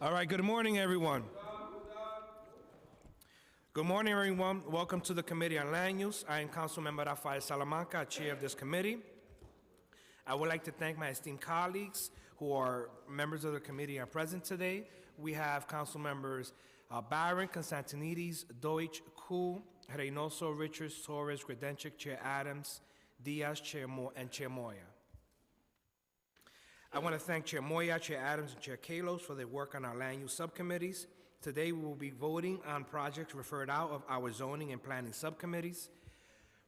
All right, good morning, everyone. Good morning, everyone. Welcome to the Committee on Land Use. I am Councilmember Rafael Salamanca, Chair of this committee. I would like to thank my esteemed colleagues who are members of the committee are present today. We have Council members Barron, Constantinides, Deutsch, Koo, Reynoso, Richards, Torres, Gredenchik, Chair Adams, Diaz, and Chair Moya. I want to thank Chair Moya, Chair Adams, and Chair Kalos for their work on our land use subcommittees. Today we will be voting on projects referred out of our zoning and planning subcommittees.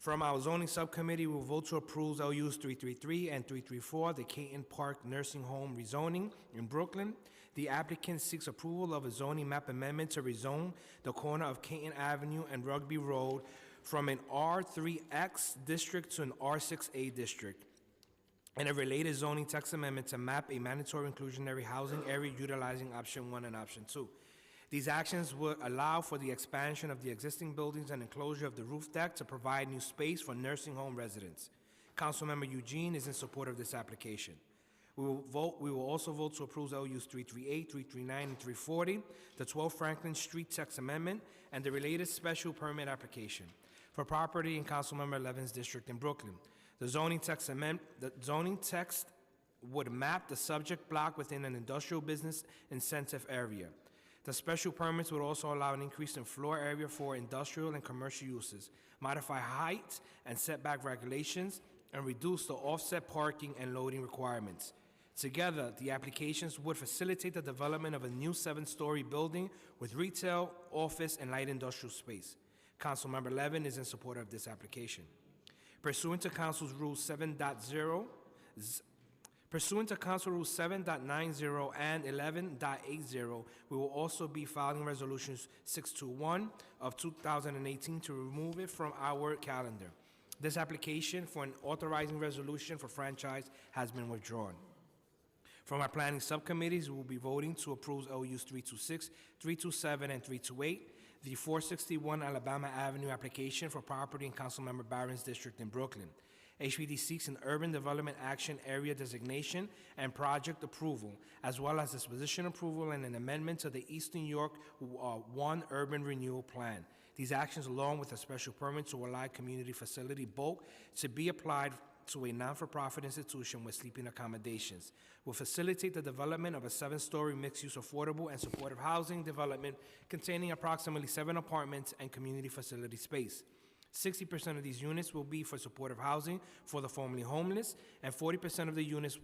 From our zoning subcommittee, we will vote to approve LUs 333 and 334, the Caton Park Nursing Home rezoning in Brooklyn. The applicant seeks approval of a zoning map amendment to rezone the corner of Caton Avenue and Rugby Road from an R3X district to an R6A district, and a related zoning text amendment to map a mandatory inclusionary housing area utilizing option 1 and option 2. These actions would allow for the expansion of the existing buildings and enclosure of the roof deck to provide new space for nursing home residents. Councilmember Eugene is in support of this application. We will also vote to approve LUs 338, 339, and 340, the 12 Franklin Street text amendment, and the related special permit application for property in Councilmember Levin's district in Brooklyn. The zoning text would map the subject block within an industrial business incentive area. The special permits would also allow an increase in floor area for industrial and commercial uses, modify height and setback regulations, and reduce the offset parking and loading requirements. Together, the applications would facilitate the development of a new 7-story building with retail, office, and light industrial space. Councilmember Levin is in support of this application. Pursuant to Council Rule 7.0, Pursuant to Council Rules 7.90 and 11.80, we will also be filing Resolutions 621 of 2018 to remove it from our calendar. This application for an authorizing resolution for franchise has been withdrawn. From our planning subcommittees, we will be voting to approve LUs 326, 327, and 328, the 461 Alabama Avenue application for property in Councilmember Barron's district in Brooklyn. HPD seeks an Urban Development Action Area designation and project approval, as well as disposition approval and an amendment to the East New York 1 Urban Renewal Plan. These actions, along with a special permit to allow community facility bulk to be applied to a non-for-profit institution with sleeping accommodations, will facilitate the development of a 7-story mixed-use affordable and supportive housing development containing approximately 7 apartments and community facility space. 60% of these units will be for supportive housing for the formerly homeless, and 40% of the units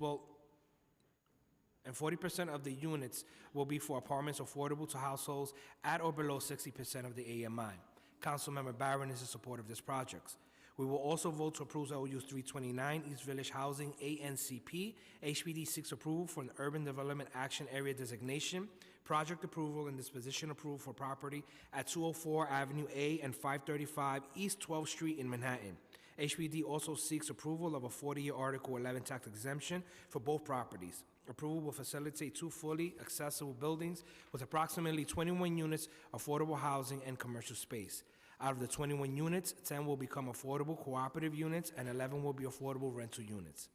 will be for apartments affordable to households at or below 60% of the AMI. Councilmember Barron is in support of this project. We will also vote to approve LUs 329, East Village Housing, ANCP. HPD seeks approval for an Urban Development Action Area designation, project approval, and disposition approval for property at 204 Avenue A and 535 East 12th Street in Manhattan. HPD also seeks approval of a 40-year Article 11 tax exemption for both properties. Approval will facilitate 2 fully accessible buildings with approximately 21 units affordable housing and commercial space. Out of the 21 units, 10 will become affordable cooperative units and 11 will be affordable rental units.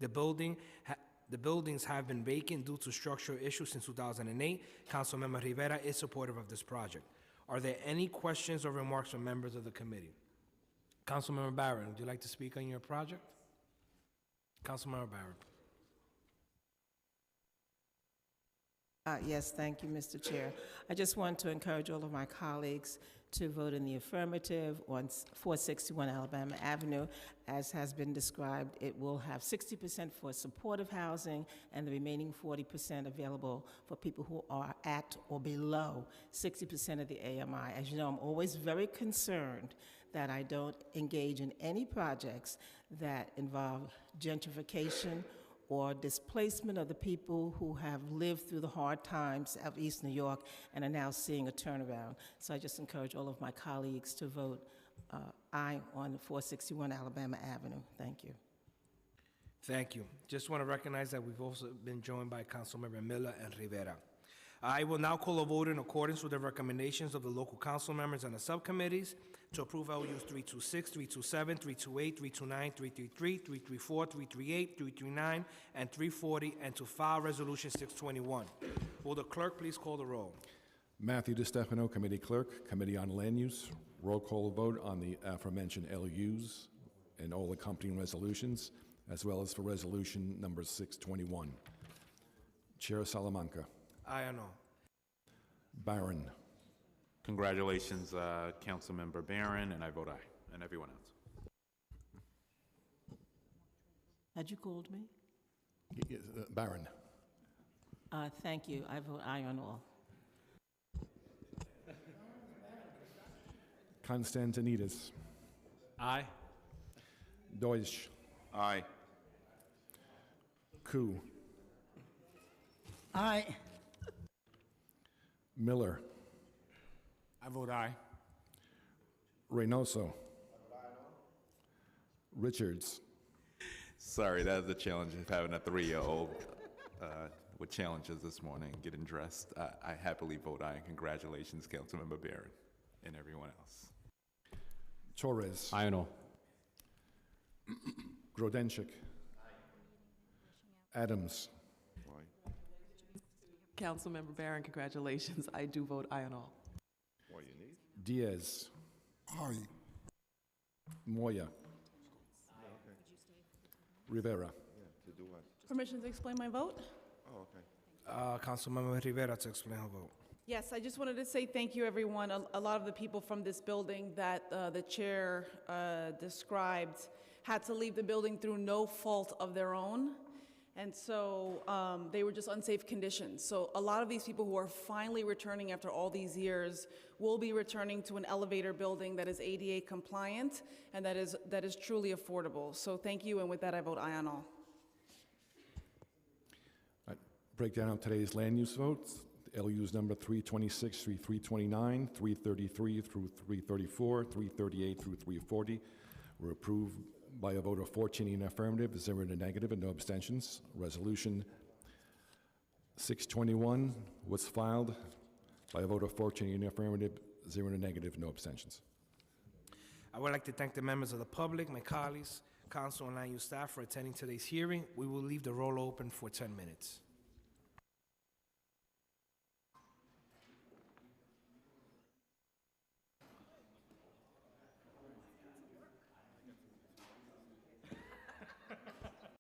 The buildings have been vacant due to structural issues since 2008. Councilmember Rivera is supportive of this project. Are there any questions or remarks from members of the committee? Councilmember Barron, would you like to speak on your project? Councilmember Barron. Yes, thank you, Mr. Chair. I just want to encourage all of my colleagues to vote in the affirmative on 461 Alabama Avenue. As has been described, it will have 60% for supportive housing and the remaining 40% available for people who are at or below 60% of the AMI. As you know, I'm always very concerned that I don't engage in any projects that involve gentrification or displacement of the people who have lived through the hard times of East New York and are now seeing a turnaround. So I just encourage all of my colleagues to vote aye on 461 Alabama Avenue. Thank you. Thank you. Just want to recognize that we've also been joined by Councilmember Miller and Rivera. I will now call a vote in accordance with the recommendations of the local council members and the subcommittees to approve LUs 326, 327, 328, 329, 333, 334, 338, 339, and 340, and to file Resolution 621. Will the clerk please call the roll? Matthew DiStefano, Committee Clerk, Committee on Land Use. Roll call vote on the aforementioned LUs and all accompanying resolutions, as well as for Resolution number 621. Chair Salamanca. Aye or no? Barron. Congratulations, Councilmember Barron, and I vote aye, and everyone else. Had you called me? Barron. Thank you. I vote aye on all. Constantinides. Aye. Deutsch. Aye. Koo. Aye. Miller. I vote aye. Reynoso. Richards. Sorry, that is the challenge of having a 3-year-old with challenges this morning, getting dressed. I happily vote aye, and congratulations, Councilmember Barron, and everyone else. Torres. Aye and all. Grodenchik. Adams. Councilmember Barron, congratulations. I do vote aye on all. Diaz. Aye. Moya. Rivera. Permission to explain my vote? Councilmember Rivera to explain her vote. Yes, I just wanted to say thank you, everyone. A lot of the people from this building that the chair described had to leave the building through no fault of their own. And so they were just unsafe conditions. So a lot of these people who are finally returning after all these years will be returning to an elevator building that is ADA compliant and that is truly affordable. So thank you, and with that, I vote aye on all. Breakdown of today's land use votes. LUs number 326 through 329, 333 through 334, 338 through 340 were approved by a vote of 14 in the affirmative, 0 in the negative, and no abstentions. Resolution 621 was filed by a vote of 14 in the affirmative, 0 in the negative, no abstentions. I would like to thank the members of the public, my colleagues, council and land use staff for attending today's hearing. We will leave the roll open for 10 minutes.